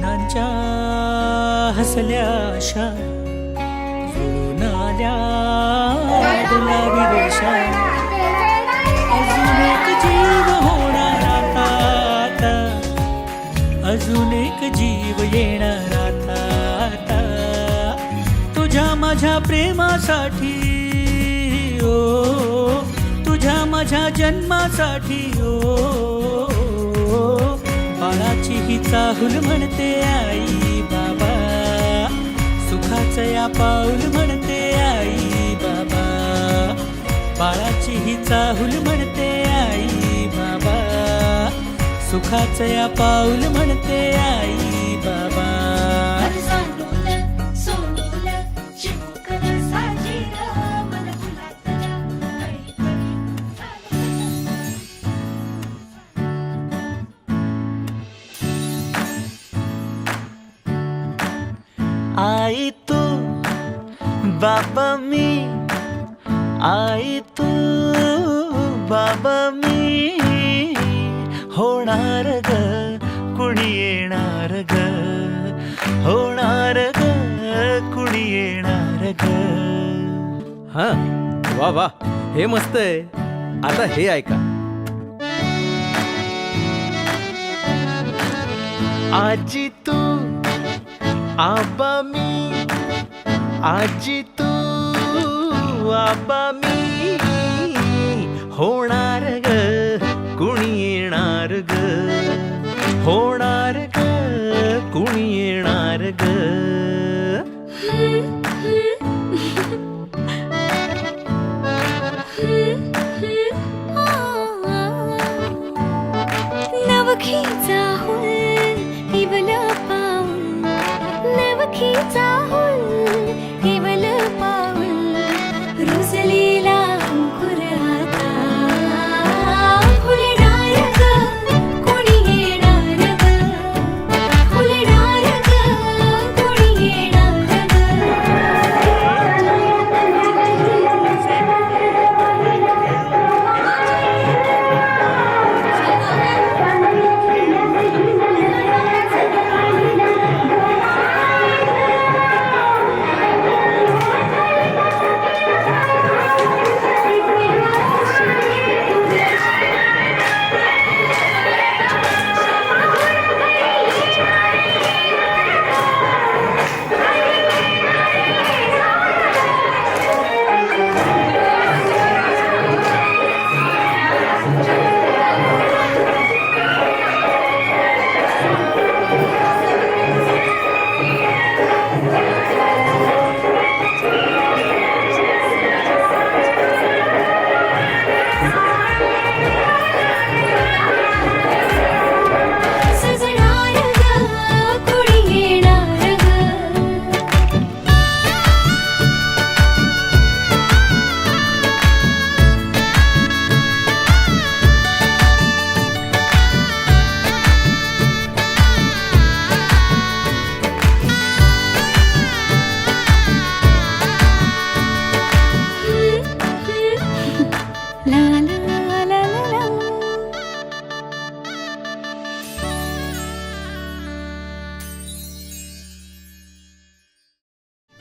क्षणांच्या हसल्या आशा जुळून आल्या गुलाबी रेषा अजून एक जीव होणार आता अजून एक जीव येणार आता तुझ्या माझ्या प्रेमासाठी ओ तुझ्या माझ्या जन्मासाठी ओ बाळाची ही चाहुल म्हणते आई बाबा सुखाचं या पाऊल म्हणते आई बाबा बाळाची ही चाहुल म्हणते आई बाबा सुखाचं या पाऊल म्हणते आई बाबा आई तू बाबा मी आई तू बाबा मी होणार ग कुणी येणार ग होणार ग कुणी येणार ग. हा वा वा हे मस्त आहे. आता हे ऐका. आजी तू आबा मी आजी तू आबा मी होणार ग कुणी येणार ग होणार ग कुणी येणार ग.